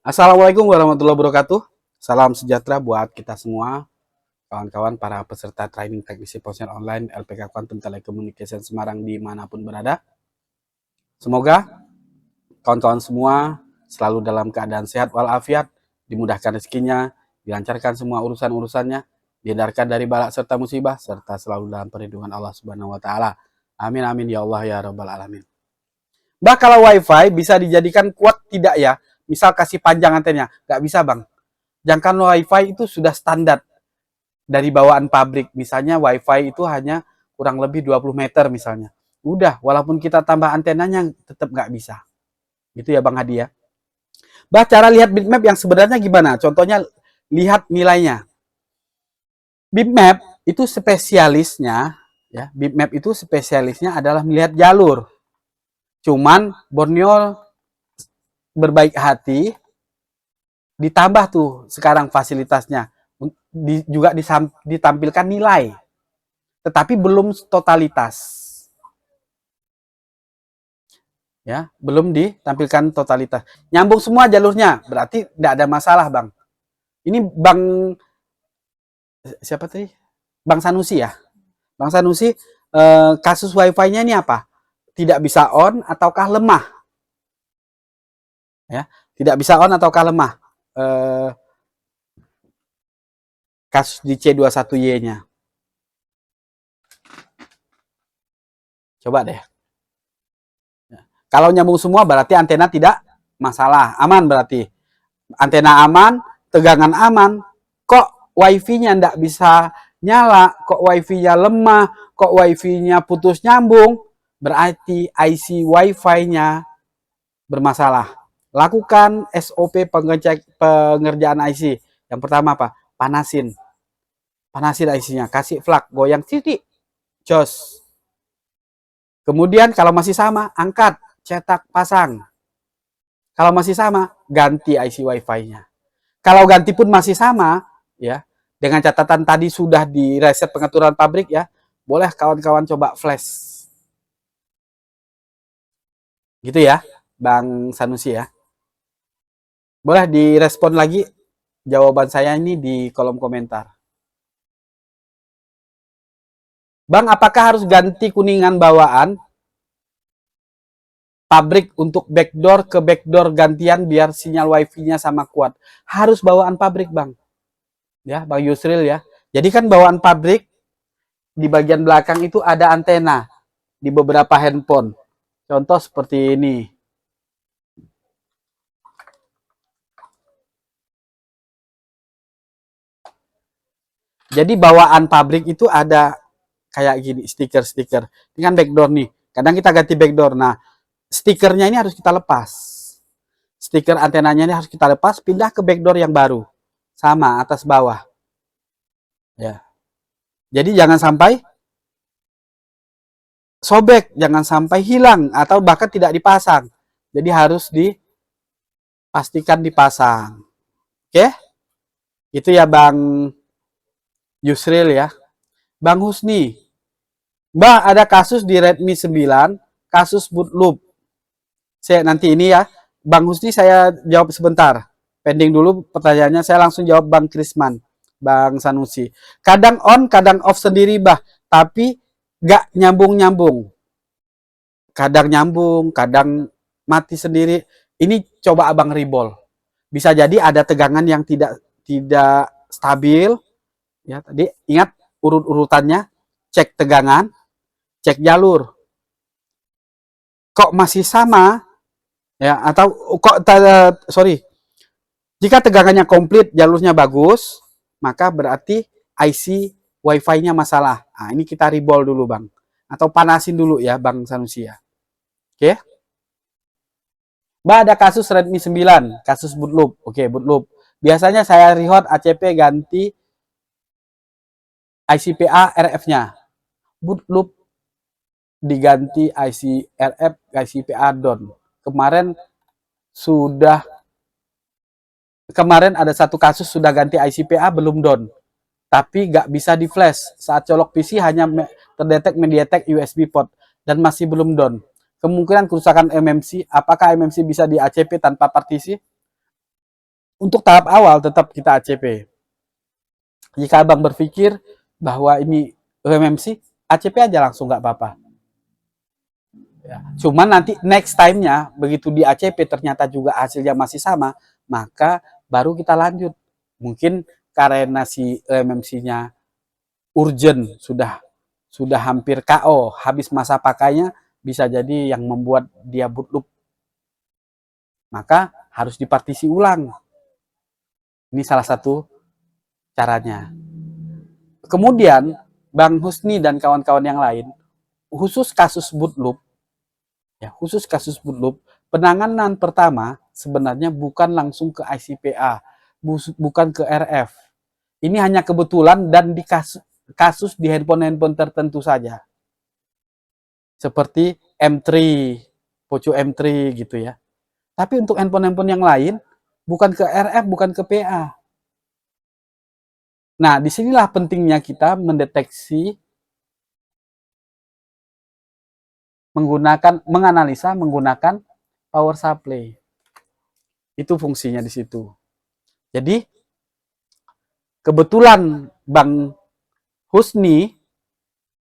Assalamualaikum warahmatullahi wabarakatuh. Salam sejahtera buat kita semua, kawan-kawan para peserta training teknisi ponsel online LPK Quantum Telecommunication Semarang dimanapun berada. Semoga kawan-kawan semua selalu dalam keadaan sehat walafiat, dimudahkan rezekinya, dilancarkan semua urusan-urusannya, dihindarkan dari balak serta musibah, serta selalu dalam perlindungan Allah Subhanahu wa Ta'ala. Amin amin ya Allah ya Rabbal alamin. Bah, kalau WiFi bisa dijadikan kuat tidak ya? Misal kasih panjang antenanya, nggak bisa bang. Jangkauan WiFi itu sudah standar dari bawaan pabrik. Misalnya WiFi itu hanya kurang lebih 20 meter misalnya. Udah, walaupun kita tambah antenanya tetap nggak bisa. Gitu ya Bang Hadi ya. Bah, cara lihat bitmap yang sebenarnya gimana? Contohnya lihat nilainya. Bitmap itu spesialisnya ya, bitmap itu spesialisnya adalah melihat jalur. Cuman Borneo berbaik hati ditambah tuh sekarang fasilitasnya juga ditampilkan nilai, tetapi belum totalitas. Ya, belum ditampilkan totalitas. Nyambung semua jalurnya, berarti tidak ada masalah, Bang. Ini Bang siapa tadi? Bang Sanusi ya. Bang Sanusi, kasus WiFi-nya ini apa? Tidak bisa on ataukah lemah? Ya, tidak bisa on ataukah lemah? Kasus di C21Y-nya. Coba deh. Kalau nyambung semua berarti antena tidak masalah, aman berarti. Antena aman, tegangan aman. Kok wifi-nya nggak bisa nyala, kok wifi-nya lemah, kok wifi-nya putus nyambung, berarti IC wifi-nya bermasalah. Lakukan SOP pengerjaan IC. Yang pertama apa? Panasin IC-nya, kasih flag, goyang titik, jos. Kemudian kalau masih sama, angkat, cetak, pasang. Kalau masih sama, ganti IC Wi-Fi-nya. Kalau ganti pun masih sama, ya, dengan catatan tadi sudah di reset pengaturan pabrik ya, boleh kawan-kawan coba flash. Gitu ya, Bang Sanusi ya. Boleh direspon lagi jawaban saya ini di kolom komentar. Bang, apakah harus ganti kuningan bawaan pabrik untuk backdoor ke backdoor gantian biar sinyal wifi-nya sama kuat? Harus bawaan pabrik, Bang. Ya, Bang Yusril ya. Jadi kan bawaan pabrik di bagian belakang itu ada antena di beberapa handphone. Contoh seperti ini. Jadi bawaan pabrik itu ada kayak gini, stiker-stiker. Ini kan backdoor nih. Kadang kita ganti backdoor. Nah, stikernya ini harus kita lepas. Stiker antenanya ini harus kita lepas, pindah ke backdoor yang baru. Sama, atas bawah. Ya. Jadi jangan sampai sobek, jangan sampai hilang, atau bahkan tidak dipasang. Jadi harus dipastikan dipasang. Oke? Itu ya Bang Yusril ya. Bang Husni, Mbak ada kasus di Redmi 9, kasus boot loop. Saya nanti ini ya, Bang Husni saya jawab sebentar. Pending dulu pertanyaannya, saya langsung jawab Bang Krisman, Bang Sanusi. Kadang on, kadang off sendiri, Bah. Tapi gak nyambung-nyambung. Kadang nyambung, kadang mati sendiri. Ini coba Abang rebol. Bisa jadi ada tegangan yang tidak stabil. Ya, tadi ingat urut-urutannya, cek tegangan, cek jalur. Kok masih sama? Ya, atau kok sorry. Jika tegangannya komplit, jalurnya bagus, maka berarti IC Wi-Fi-nya masalah. Nah, ini kita rebol dulu, Bang. Atau panasin dulu ya, Bang Sanusi ya. Oke. Mbak ada kasus Redmi 9, kasus boot loop. Oke, boot loop. Biasanya saya rehot ACP ganti ICPA RF-nya. Boot loop diganti IC RF, ICPA down. Kemarin ada satu kasus sudah ganti ICPA belum down, tapi nggak bisa di flash. Saat colok PC hanya terdetek MediaTek USB port dan masih belum down. Kemungkinan kerusakan MMC, apakah MMC bisa di ACP tanpa partisi? Untuk tahap awal tetap kita ACP. Jika abang berpikir bahwa ini UMMC, ACP aja langsung nggak apa-apa. Ya. Cuman nanti next time-nya, begitu di ACP ternyata juga hasilnya masih sama, maka baru kita lanjut. Mungkin karena si MMC-nya urgent, sudah hampir KO, habis masa pakainya, bisa jadi yang membuat dia boot loop. Maka harus dipartisi ulang. Ini salah satu caranya. Kemudian, Bang Husni dan kawan-kawan yang lain, khusus kasus boot loop, ya, khusus kasus boot loop, penanganan pertama sebenarnya bukan langsung ke ICPA, bukan ke RF. Ini hanya kebetulan dan di kasus di handphone-handphone tertentu saja. Seperti M3, Poco M3 gitu ya. Tapi untuk handphone-handphone yang lain, bukan ke RF, bukan ke PA. Nah, disinilah pentingnya kita mendeteksi, menganalisa menggunakan power supply. Itu fungsinya di situ. Jadi, kebetulan Bang Husni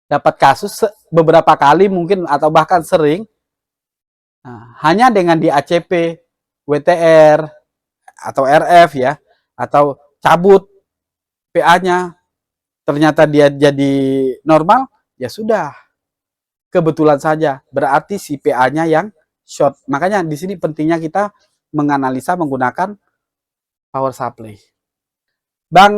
dapat kasus beberapa kali mungkin atau bahkan sering, nah, hanya dengan di ACP, WTR, atau RF ya, atau cabut PA-nya, ternyata dia jadi normal, ya sudah. Kebetulan saja, berarti si PA-nya yang short. Makanya di sini pentingnya kita menganalisa menggunakan power supply. Bang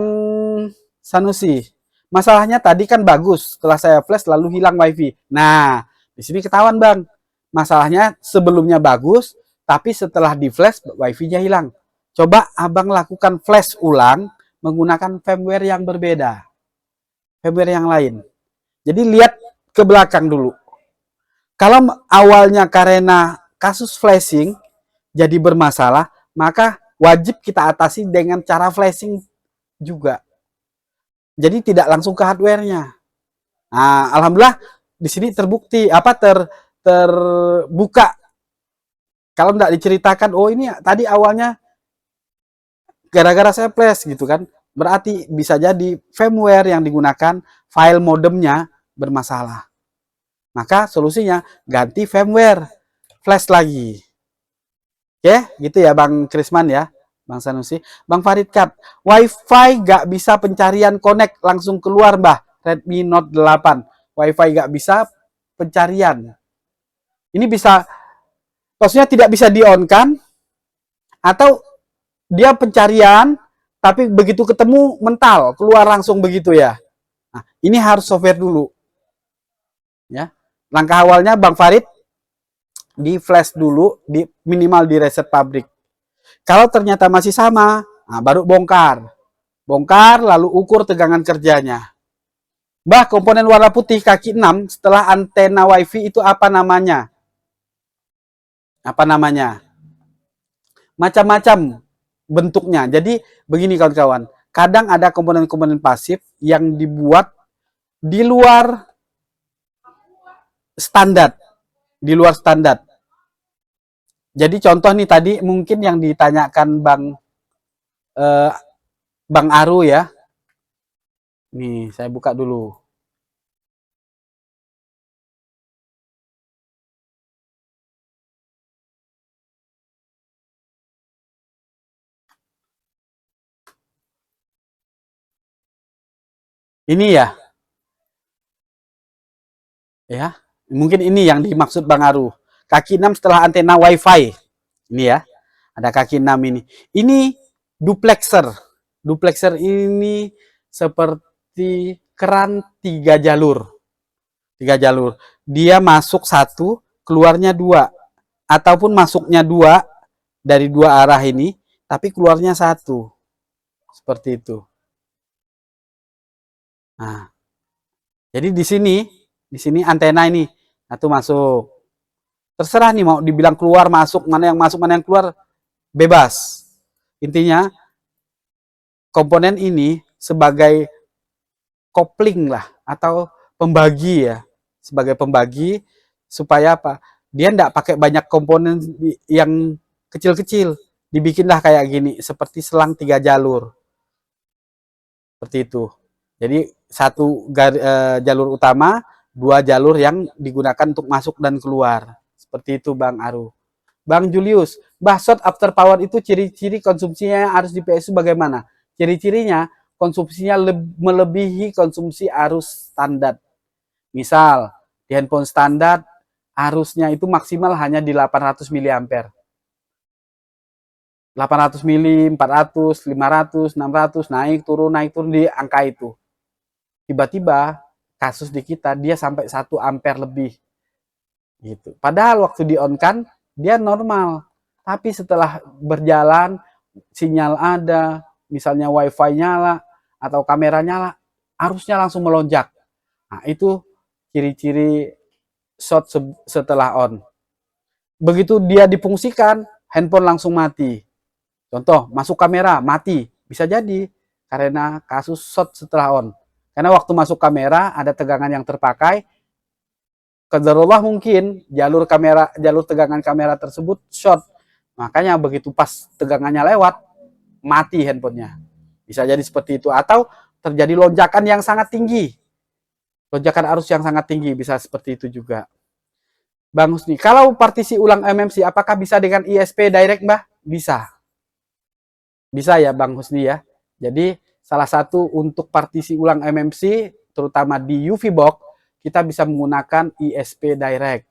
Sanusi, masalahnya tadi kan bagus, setelah saya flash lalu hilang wifi. Nah, di sini ketahuan Bang, masalahnya sebelumnya bagus, tapi setelah di flash wifi-nya hilang. Coba abang lakukan flash ulang menggunakan firmware yang berbeda, firmware yang lain. Jadi lihat ke belakang dulu. Kalau awalnya karena kasus flashing jadi bermasalah, maka wajib kita atasi dengan cara flashing juga. Jadi tidak langsung ke hardware-nya. Nah, alhamdulillah di sini terbukti terbuka. Kalau tidak diceritakan, oh ini tadi awalnya gara-gara saya flash gitu kan. Berarti bisa jadi firmware yang digunakan file modemnya bermasalah. Maka solusinya ganti firmware, flash lagi. Oke, gitu ya Bang Krisman ya, Bang Sanusi. Bang Farid Kat, Wi-Fi gak bisa pencarian connect langsung keluar Mbah, Redmi Note 8. Wi-Fi gak bisa pencarian. Ini bisa, maksudnya tidak bisa di-on-kan, atau dia pencarian, tapi begitu ketemu mental, keluar langsung begitu ya. Nah, ini harus software dulu. Ya. Langkah awalnya Bang Farid, di flash dulu, minimal di reset pabrik. Kalau ternyata masih sama, nah baru bongkar. Bongkar lalu ukur tegangan kerjanya. Mbah, komponen warna putih kaki 6 setelah antena wifi itu apa namanya? Apa namanya? Macam-macam bentuknya. Jadi begini kawan-kawan, kadang ada komponen-komponen pasif yang dibuat di luar standar. Di luar standar. Jadi contoh nih tadi mungkin yang ditanyakan Bang Aru ya. Nih, saya buka dulu. Ini ya. Ya. Mungkin ini yang dimaksud Bang Aru. Kaki 6 setelah antena Wi-Fi. Ini ya. Ada kaki 6 ini. Ini duplexer. Duplexer ini seperti keran 3 jalur. 3 jalur. Dia masuk 1, keluarnya 2. Ataupun masuknya 2 dari 2 arah ini, tapi keluarnya 1. Seperti itu. Nah, jadi di sini antena ini, satu masuk. Terserah nih mau dibilang keluar masuk, mana yang keluar, bebas. Intinya komponen ini sebagai kopling lah atau pembagi ya, sebagai pembagi supaya apa? Dia enggak pakai banyak komponen yang kecil-kecil. dibikinlah kayak gini, seperti selang 3 jalur. Seperti itu. Jadi jalur utama, 2 jalur yang digunakan untuk masuk dan keluar. Seperti itu Bang Aru. Bang Julius, short after power itu ciri-ciri konsumsinya arus di PSU bagaimana? Ciri-cirinya konsumsinya melebihi konsumsi arus standar. Misal, di handphone standar arusnya itu maksimal hanya di 800 mA. 800 mili, 400, 500, 600, naik turun di angka itu. Tiba-tiba kasus di kita dia sampai 1 ampere lebih. Gitu. Padahal waktu di on kan dia normal. Tapi setelah berjalan, sinyal ada, misalnya wifi nyala atau kamera nyala, arusnya langsung melonjak. Nah, itu ciri-ciri short setelah on. Begitu dia difungsikan, handphone langsung mati. Contoh, masuk kamera, mati. Bisa jadi karena kasus short setelah on. Karena waktu masuk kamera ada tegangan yang terpakai, qadarullah mungkin jalur tegangan kamera tersebut short. Makanya begitu pas tegangannya lewat, mati handphonenya. Bisa jadi seperti itu. Atau terjadi lonjakan yang sangat tinggi. Lonjakan arus yang sangat tinggi, bisa seperti itu juga. Bang Husni, kalau partisi ulang MMC, apakah bisa dengan ISP direct, Mbah? Bisa. Bisa ya Bang Husni ya. Jadi salah satu untuk partisi ulang MMC, terutama di UV box, kita bisa menggunakan ISP direct.